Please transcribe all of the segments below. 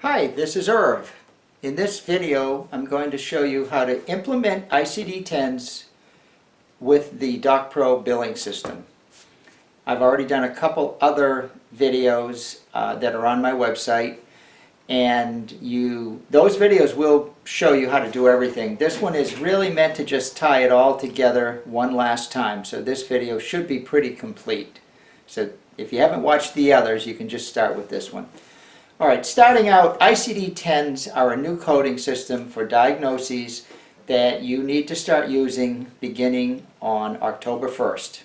Hi, this is Irv. In this video, I'm going to show you how to implement ICD-10s with the DocPro billing system. I've already done a couple other videos that are on my website, and those videos will show you how to do everything. This one is really meant to just tie it all together one last time, so this video should be pretty complete. So if you haven't watched the others, you can just start with this one. Alright, starting out, ICD-10s are a new coding system for diagnoses that you need to start using beginning on October 1st.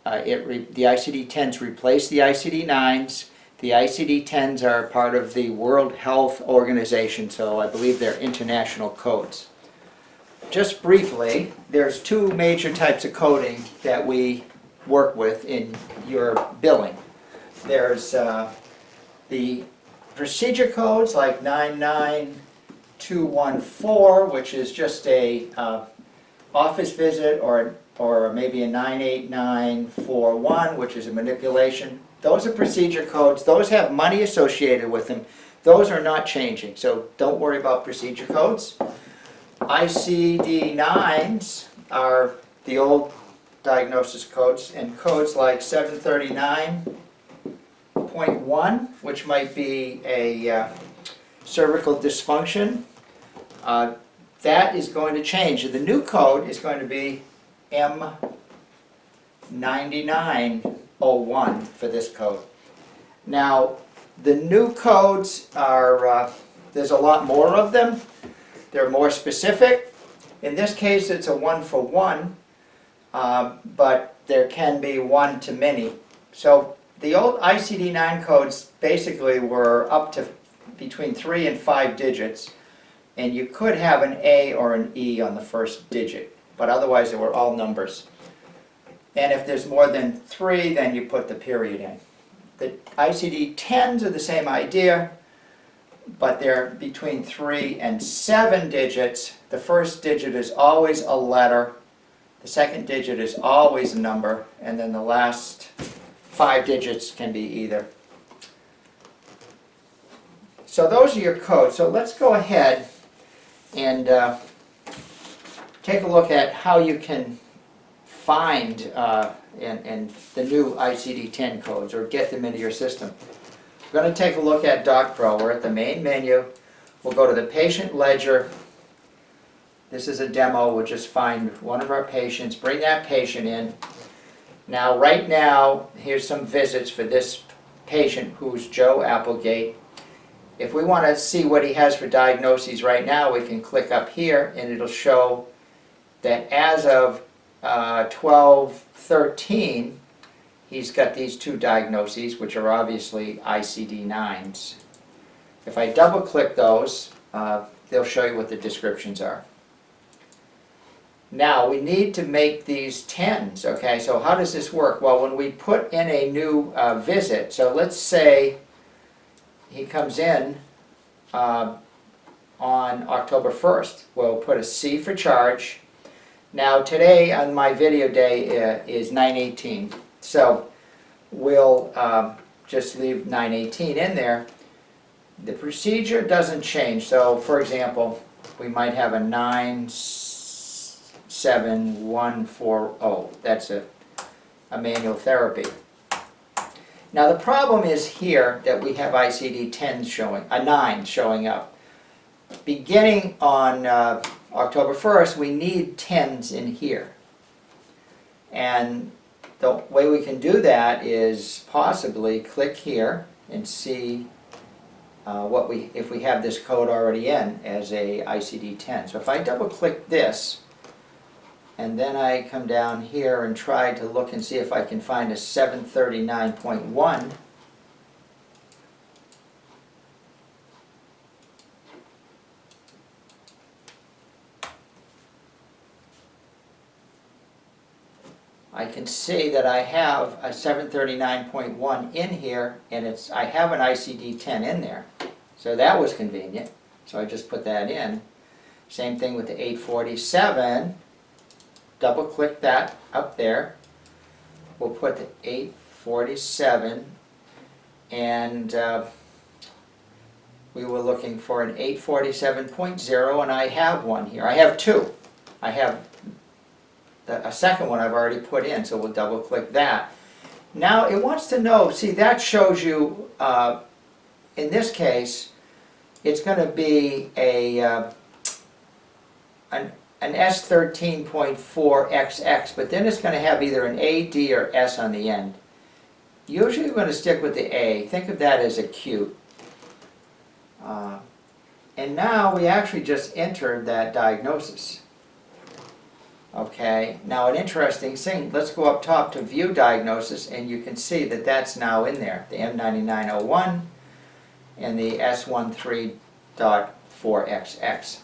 The ICD-10s replace the ICD-9s. The ICD-10s are part of the World Health Organization, so I believe they're international codes. Just briefly, there's two major types of coding that we work with in your billing. There's the procedure codes like 99214, which is just a office visit, or maybe a 98941, which is a manipulation. Those are procedure codes. Those have money associated with them. Those are not changing, so don't worry about procedure codes. ICD-9s are the old diagnosis codes, and codes like 739.1, which might be a cervical dysfunction, that is going to change. The new code is going to be M9901 for this code. Now, the new codes are, there's a lot more of them. They're more specific. In this case, it's a one-for-one, but there can be one-to-many. So the old ICD-9 codes basically were up to between 3 and 5 digits, and you could have an A or an E on the first digit, but otherwise they were all numbers. And if there's more than 3, then you put the period in. The ICD-10s are the same idea, but they're between 3 and 7 digits. The first digit is always a letter, the second digit is always a number, and then the last 5 digits can be either. So those are your codes. So let's go ahead and take a look at how you can find and the new ICD-10 codes, or get them into your system. We're going to take a look at DocPro. We're at the main menu. We'll go to the patient ledger. This is a demo. We'll just find one of our patients, bring that patient in. Now, right now, here's some visits for this patient who's Joe Applegate. If we want to see what he has for diagnoses right now, we can click up here and it'll show that as of 12/13, he's got these 2 diagnoses, which are obviously ICD-9s. If I double click those, they'll show you what the descriptions are. Now, we need to make these 10s, okay? So how does this work? Well, when we put in a new visit, so let's say he comes in on October 1st. We'll put a C for charge. Now, today on my video day is 9/18, so we'll just leave 9/18 in there. The procedure doesn't change, so for example, we might have a 97140. That's a manual therapy. Now the problem is here that we have ICD-10 showing, a 9 showing up. Beginning on October 1st, we need 10s in here. And the way we can do that is possibly click here and see if we have this code already in as a ICD-10. So if I double click this, and then I come down here and try to look and see if I can find a 739.1. I can see that I have a 739.1 in here, and I have an ICD-10 in there. So that was convenient. So I just put that in. Same thing with the 847. Double click that up there. We'll put the 847 and we were looking for an 847.0, and I have one here. I have two. I have a second one I've already put in, so we'll double click that. Now it wants to know, see, that shows you, in this case, it's going to be an S13.4XX, but then it's going to have either an A, D, or S on the end. Usually we're going to stick with the A. Think of that as acute. And now we actually just entered that diagnosis. Okay, now an interesting thing, let's go up top to view diagnosis, and you can see that that's now in there, the M9901 and the S13.4XX.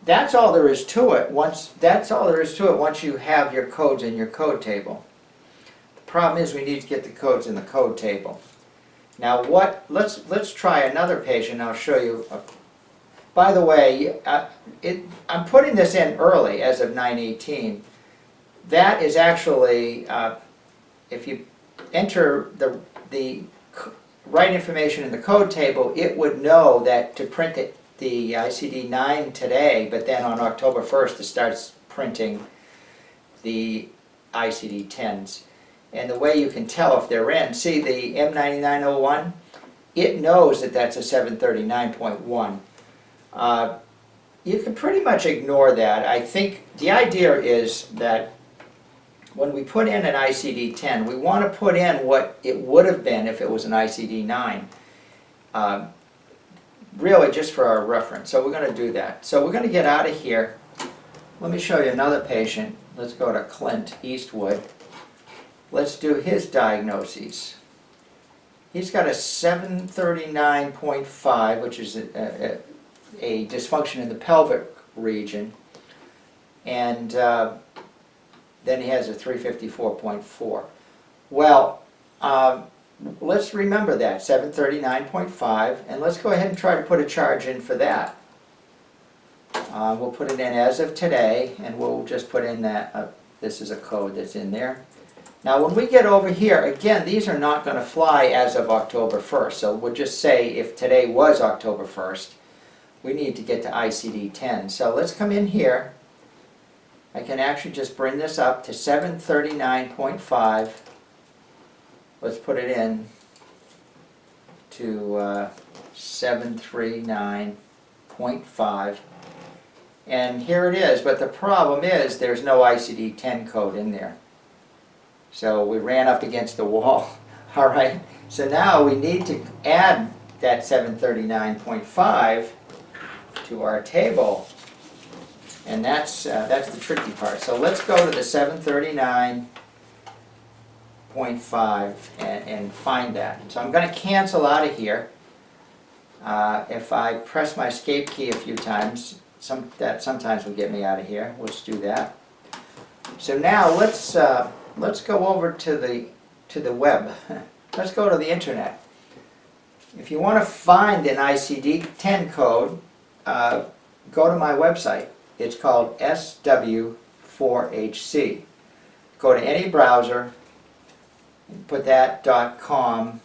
That's all there is to it. That's all there is to it once you have your codes in your code table. The problem is we need to get the codes in the code table. Now let's try another patient. I'll show you. By the way, I'm putting this in early as of 9/18. That is actually, if you enter the right information in the code table, it would know that to print the ICD-9 today, but then on October 1st it starts printing the ICD-10s. And the way you can tell if they're in, see the M9901, it knows that that's a 739.1. You can pretty much ignore that. I think the idea is that when we put in an ICD-10, we want to put in what it would have been if it was an ICD-9. Really just for our reference. So we're going to do that. So we're going to get out of here. Let me show you another patient. Let's go to Clint Eastwood. Let's do his diagnoses. He's got a 739.5, which is a dysfunction in the pelvic region, and then he has a 354.4. Well, let's remember that, 739.5, and let's go ahead and try to put a charge in for that. We'll put it in as of today, and we'll just put in that, this is a code that's in there. Now when we get over here, again, these are not going to fly as of October 1st, so we'll just say if today was October 1st, we need to get to ICD-10. So let's come in here. I can actually just bring this up to 739.5. Let's put it in to 739.5. And here it is, but the problem is there's no ICD-10 code in there. So we ran up against the wall. All right, so now we need to add that 739.5 to our table, and that's the tricky part. So let's go to the 739.5 and find that. So I'm going to cancel out of here. If I press my escape key a few times, that sometimes will get me out of here. Let's do that. So now let's go over to the web. Let's go to the internet. If you want to find an ICD-10 code, go to my website. It's called SW4HC. Go to any browser and put that .com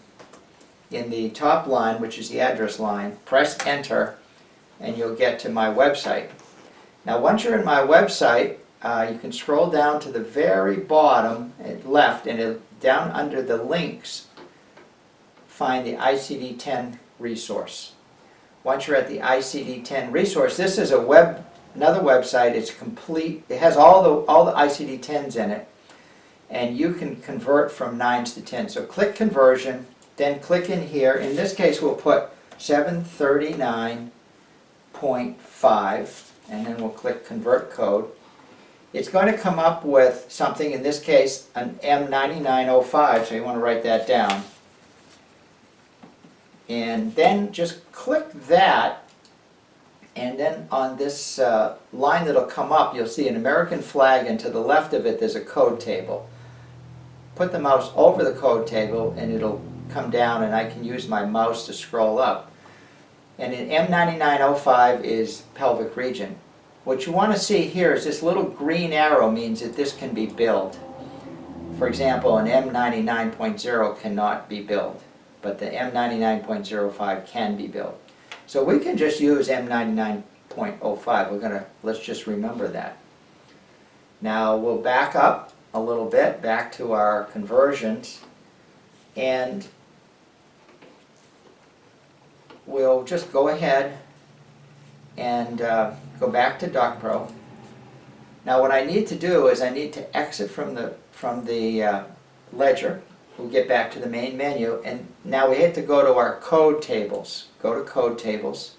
in the top line, which is the address line. Press enter and you'll get to my website. Now once you're in my website, you can scroll down to the very bottom left, and down under the links find the ICD-10 resource. Once you're at the ICD-10 resource, this is another website. It's complete. It has all the ICD-10s in it, and you can convert from 9s to 10s. So click conversion, then click in here. In this case, we'll put 739.5, and then we'll click convert code. It's going to come up with something, in this case, an M9905, so you want to write that down. And then just click that, and then on this line that'll come up, you'll see an American flag, and to the left of it there's a code table. Put the mouse over the code table and it'll come down, and I can use my mouse to scroll up. And in M9905 is pelvic region. What you want to see here is this little green arrow means that this can be billed. For example, an M99.0 cannot be billed. but the M99.05 can be billed. So we can just use M99.05. Let's just remember that. Now we'll back up a little bit, back to our conversions, and we'll just go ahead and go back to DocPro. Now what I need to do is I need to exit from the ledger. We'll get back to the main menu, and now we have to go to our code tables. Go to code tables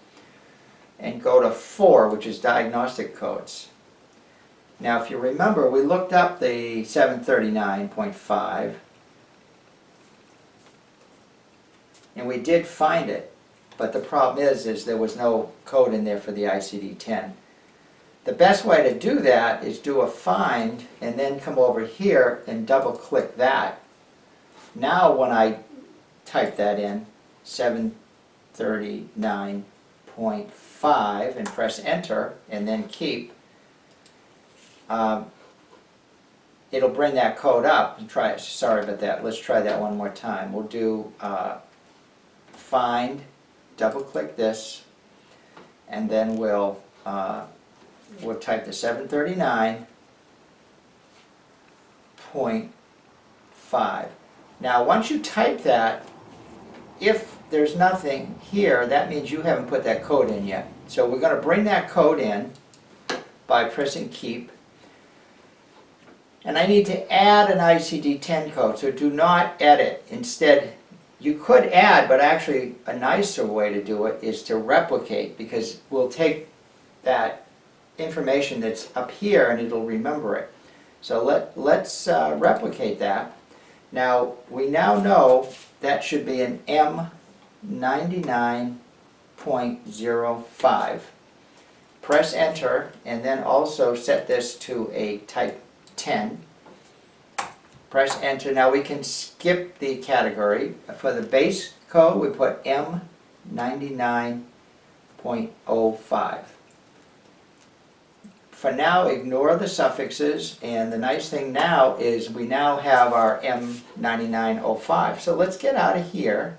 and go to 4, which is diagnostic codes. Now if you remember, we looked up the 739.5 and we did find it, but the problem is there was no code in there for the ICD-10. The best way to do that is do a find and then come over here and double click that. Now when I type that in, 739.5, and press enter and then keep, it'll bring that code up. Try it. Sorry about that. Let's try that one more time. We'll do find, double click this, and then we'll type the 739.5. Now once you type that, if there's nothing here, that means you haven't put that code in yet. So we're going to bring that code in by pressing keep. And I need to add an ICD-10 code, so do not edit. Instead, you could add, but actually a nicer way to do it is to replicate, because we'll take that information that's up here and it'll remember it. So let's replicate that. Now, we now know that should be an M99.05. Press enter and then also set this to a type 10. Press enter. Now we can skip the category. For the base code, we put M99.05. For now, ignore the suffixes, and the nice thing now is we now have our M9905. So let's get out of here.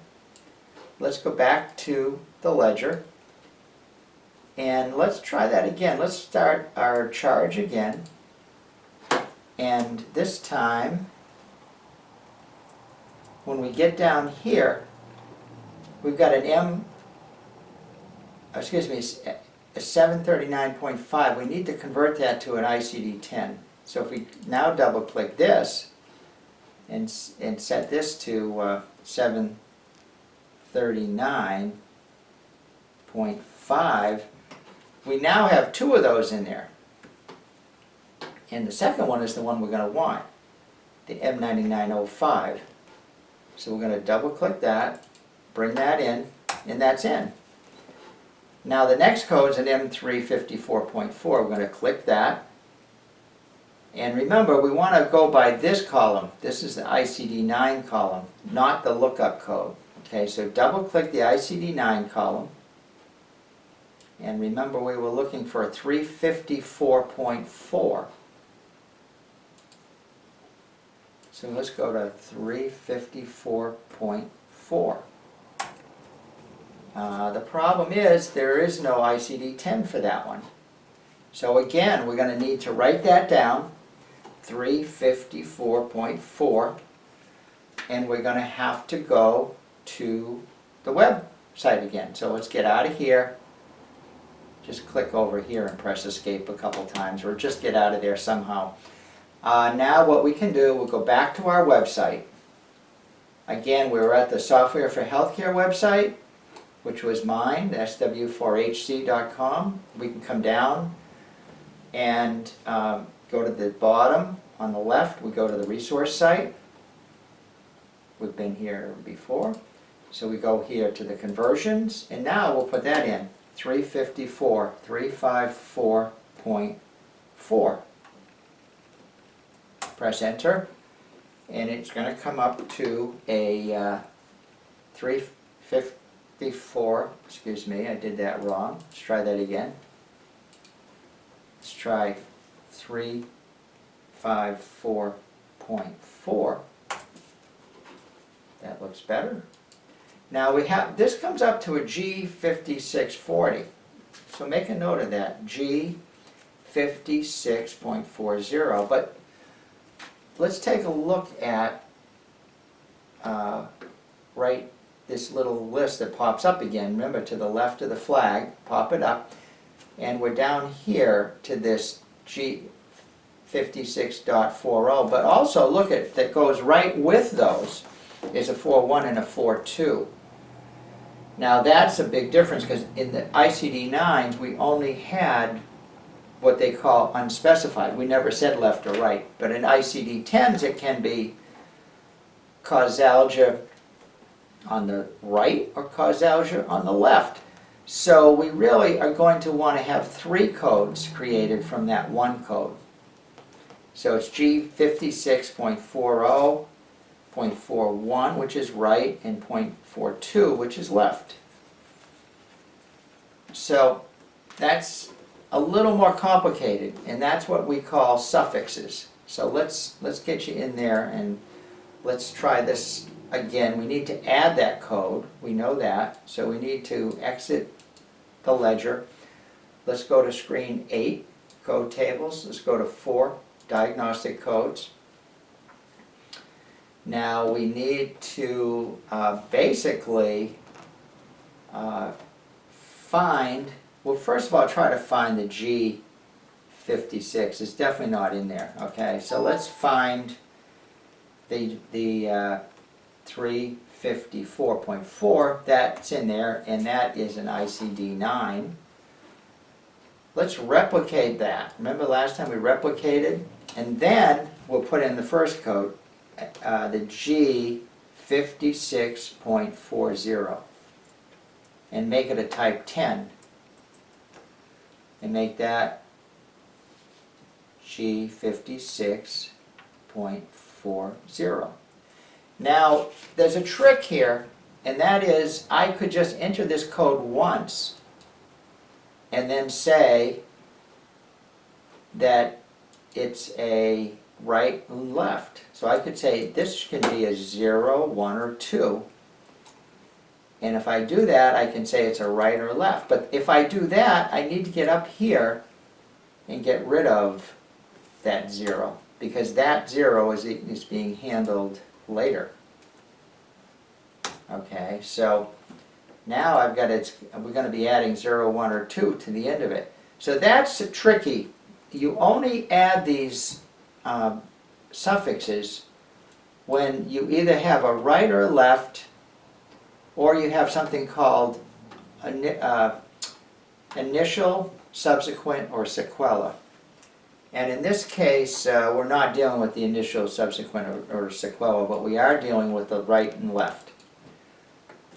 Let's go back to the ledger, and let's try that again. Let's start our charge again, and this time, when we get down here, we've got an a 739.5. We need to convert that to an ICD-10. So if we now double click this and set this to 739.5, we now have 2 of those in there. And the second one is the one we're going to want, the M9905. So we're going to double click that, bring that in, and that's in. Now the next code is an M354.4. We're going to click that. And remember, we want to go by this column. This is the ICD-9 column, not the lookup code. Okay, so double click the ICD-9 column. And remember, we were looking for a 354.4. So let's go to 354.4. The problem is there is no ICD-10 for that one. So again, we're going to need to write that down, 354.4, and we're going to have to go to the website again. So let's get out of here. Just click over here and press escape a couple times, or just get out of there somehow. Now what we can do, we'll go back to our website. Again, we were at the Software for Healthcare website, which was mine, sw4hc.com. We can come down and go to the bottom on the left. We go to the resource site. We've been here before. So we go here to the conversions, and now we'll put that in, 354.4. Press enter, and it's going to come up to a 354, excuse me, I did that wrong. Let's try that again. Let's try 354.4. That looks better. Now we have, this comes up to a G5640. So make a note of that, G56.40. But let's take a look at right this little list that pops up again. Remember, to the left of the flag, pop it up. And we're down here to this G56.40. But also look at, that goes right with those is a 41 and a 42. Now that's a big difference because in the ICD-9s we only had what they call unspecified. We never said left or right. But in ICD-10s it can be causalgia on the right or causalgia on the left. So we really are going to want to have 3 codes created from that one code. So it's G56.40, 0.41, which is right, and 0.42, which is left. So that's a little more complicated, and that's what we call suffixes. So let's get you in there and let's try this again. We need to add that code. We know that. So we need to exit the ledger. Let's go to screen 8, code tables. Let's go to 4, diagnostic codes. Now we need to basically find, well, first of all, try to find the G56. It's definitely not in there. Okay, so let's find the 354.4. That's in there, and that is an ICD-9. Let's replicate that. Remember last time we replicated? And then we'll put in the first code, the G56.40, and make it a type 10. And make that G56.40. Now, there's a trick here, and that is I could just enter this code once and then say that it's a right and left. So I could say this can be a 0, 1, or 2. And if I do that, I can say it's a right or left. But if I do that, I need to get up here and get rid of that 0, because that 0 is being handled later. Okay, so now I've got we're going to be adding 0, 1, or 2 to the end of it. So that's tricky. You only add these suffixes when you either have a right or a left, or you have something called initial, subsequent, or sequela. And in this case, we're not dealing with the initial, subsequent, or sequela, but we are dealing with the right and left.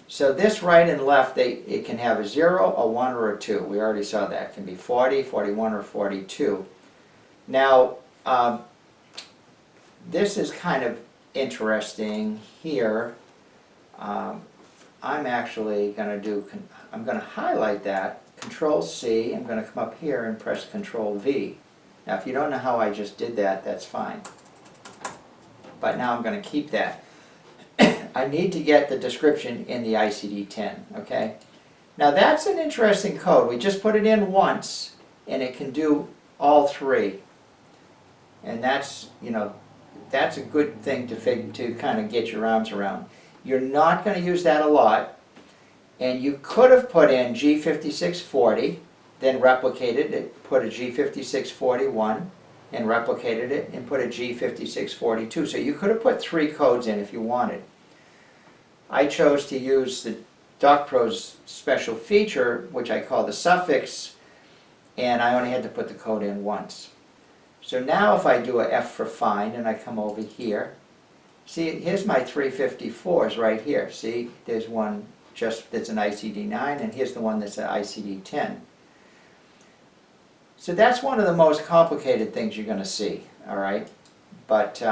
So this right and left, it can have a 0, a 1, or a 2. We already saw that. It can be 40, 41, or 42. Now, this is kind of interesting here. I'm actually going to I'm going to highlight that, Control C, I'm going to come up here and press Control V. Now if you don't know how I just did that, that's fine. But now I'm going to keep that. I need to get the description in the ICD-10, okay? Now that's an interesting code. We just put it in once, and it can do all 3. And that's, that's a good thing to kind of get your arms around. You're not going to use that a lot, and you could have put in G5640, then replicated it, put a G5641, and replicated it, and put a G5642. So you could have put 3 codes in if you wanted. I chose to use the DocPro's special feature, which I call the suffix, and I only had to put the code in once. So now if I do a F for find, and I come over here, see, here's my 354s right here. See, there's one that's an ICD-9, and here's the one that's an ICD-10. So that's one of the most complicated things you're going to see, all right? But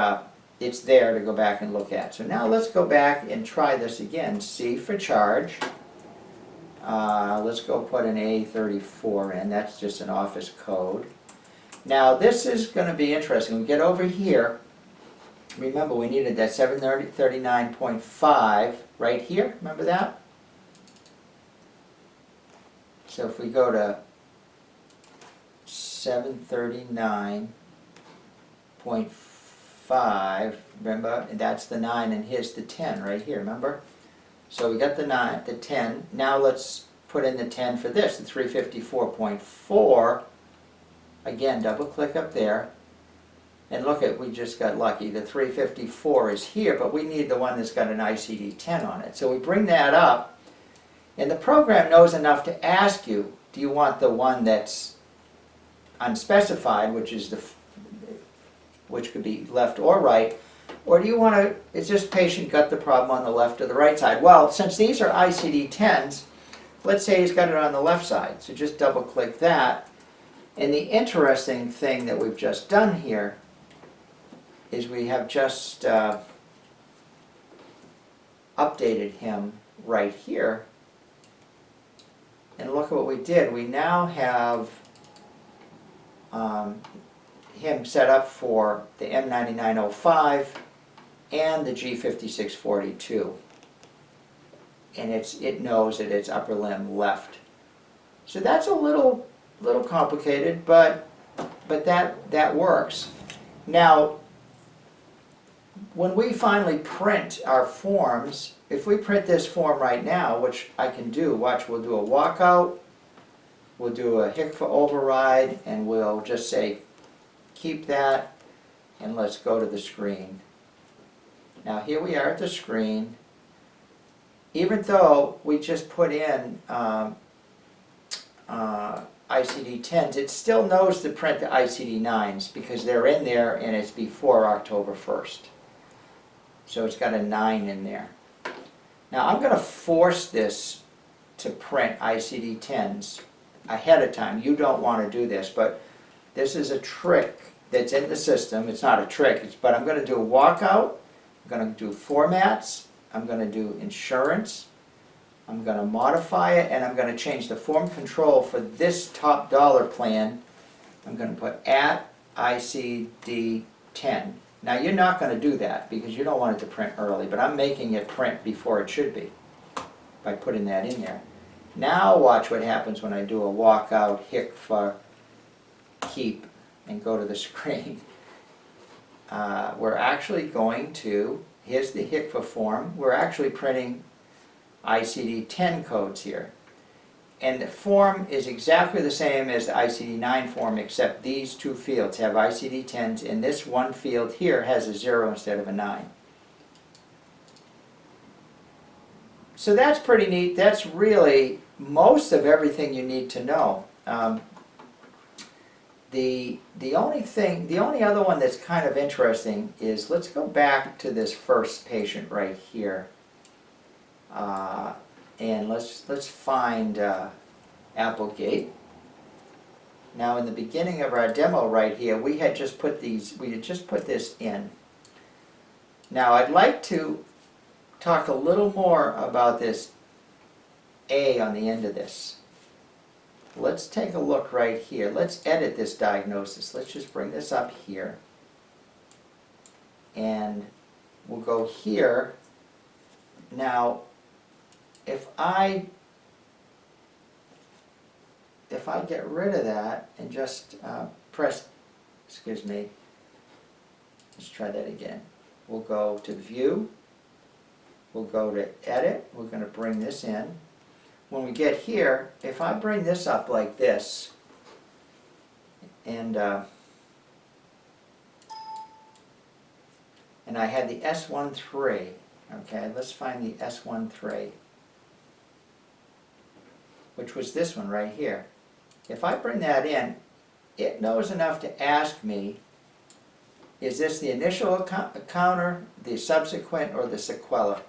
it's there to go back and look at. So now let's go back and try this again. C for charge. Let's go put an A34 in. That's just an office code. Now this is going to be interesting. We get over here. Remember, we needed that 739.5 right here, remember that? So if we go to 739.5, remember, and that's the 9, and here's the 10 right here, remember? So we got the 9, the 10. Now let's put in the 10 for this, the 354.4. Again, double click up there. And look at, we just got lucky. The 354 is here, but we need the one that's got an ICD-10 on it. So we bring that up, and the program knows enough to ask you, do you want the one that's unspecified, which could be left or right, or do you want to, is this patient got the problem on the left or the right side? Well, since these are ICD-10s, let's say he's got it on the left side. So just double click that. And the interesting thing that we've just done here is we have just updated him right here. And look at what we did. We now have him set up for the M9905 and the G5642. And it knows that it's upper limb left. So that's a little complicated, but that works. Now, when we finally print our forms, if we print this form right now, which I can do, watch, we'll do a walkout, we'll do a HICFA override, and we'll just say keep that, and let's go to the screen. Now here we are at the screen. Even though we just put in ICD-10s, it still knows to print the ICD-9s because they're in there and it's before October 1st. So it's got a 9 in there. Now I'm going to force this to print ICD-10s ahead of time. You don't want to do this, but this is a trick that's in the system. It's not a trick, but I'm going to do a walkout. I'm going to do formats. I'm going to do insurance. I'm going to modify it, and I'm going to change the form control for this top dollar plan. I'm going to put at ICD-10. Now you're not going to do that because you don't want it to print early, but I'm making it print before it should be by putting that in there. Now watch what happens when I do a walkout, HICFA, keep, and go to the screen. We're actually going to, here's the HICFA form, we're actually printing ICD-10 codes here. And the form is exactly the same as the ICD-9 form, except these two fields have ICD-10s, and this one field here has a 0 instead of a 9. So that's pretty neat. That's really most of everything you need to know. The only other one that's kind of interesting is, let's go back to this first patient right here. And let's find Applegate. Now in the beginning of our demo right here, we had just put this in. Now I'd like to talk a little more about this A on the end of this. Let's take a look right here. Let's edit this diagnosis. Let's just bring this up here. And we'll go here. Now, if I get rid of that and just press, excuse me, let's try that again. We'll go to View. We'll go to Edit. We're going to bring this in. When we get here, if I bring this up like this, and I had the S13, okay, let's find the S13, which was this one right here. If I bring that in, it knows enough to ask me, is this the initial encounter, the subsequent, or the sequela?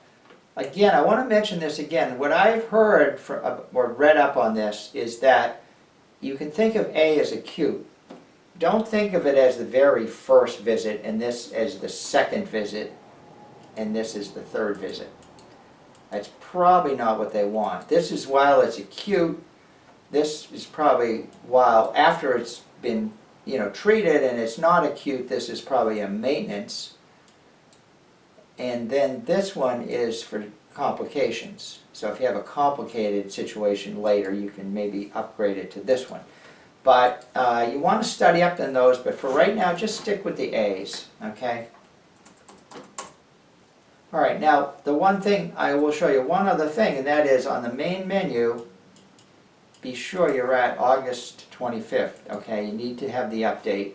Again, I want to mention this again. What I've heard or read up on this is that you can think of A as acute. Don't think of it as the very first visit and this as the second visit and this is the third visit. That's probably not what they want. This is while it's acute. This is probably while after it's been treated and it's not acute, this is probably a maintenance. And then this one is for complications. So if you have a complicated situation later, you can maybe upgrade it to this one. But you want to study up on those, but for right now, just stick with the A's, okay? All right, now the one thing, I will show you one other thing, and that is on the main menu, be sure you're at August 25th, okay? You need to have the update.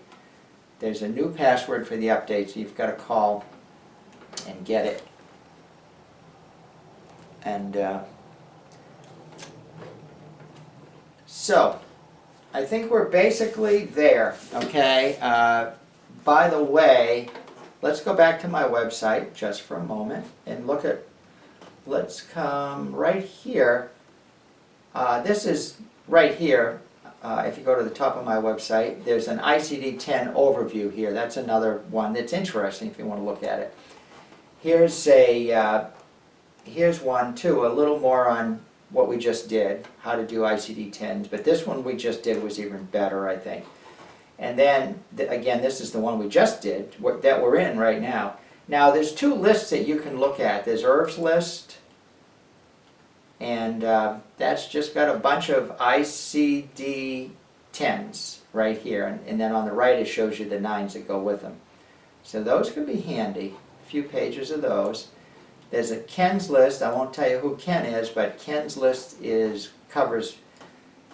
There's a new password for the update, so you've got to call and get it. And so, I think we're basically there, okay? By the way, let's go back to my website just for a moment and look at, let's come right here. This is right here. If you go to the top of my website, there's an ICD-10 overview here. That's another one that's interesting if you want to look at it. Here's one too, a little more on what we just did, how to do ICD-10s, but this one we just did was even better, I think. And then, again, this is the one we just did, that we're in right now. Now, there's two lists that you can look at. There's Irv's list, and that's just got a bunch of ICD-10s right here, and then on the right it shows you the 9s that go with them. So those can be handy, a few pages of those. There's a Ken's list. I won't tell you who Ken is, but Ken's list covers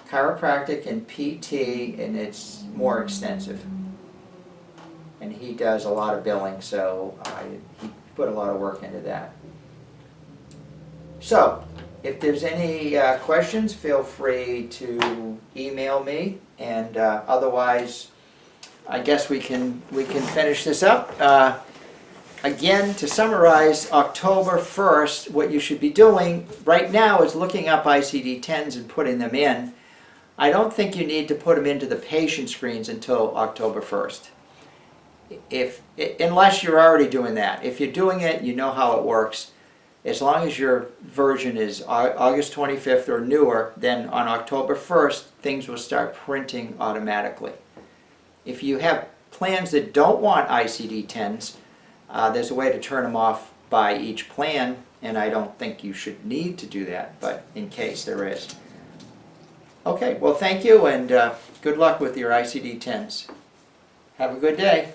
chiropractic and PT, and it's more extensive. And he does a lot of billing, so he put a lot of work into that. So, if there's any questions, feel free to email me, and otherwise, I guess we can finish this up. Again, to summarize, October 1st, what you should be doing right now is looking up ICD-10s and putting them in. I don't think you need to put them into the patient screens until October 1st. Unless you're already doing that. If you're doing it, you know how it works. As long as your version is August 25th or newer, then on October 1st, things will start printing automatically. If you have plans that don't want ICD-10s, there's a way to turn them off by each plan, and I don't think you should need to do that, but in case there is. Okay, well thank you, and good luck with your ICD-10s. Have a good day.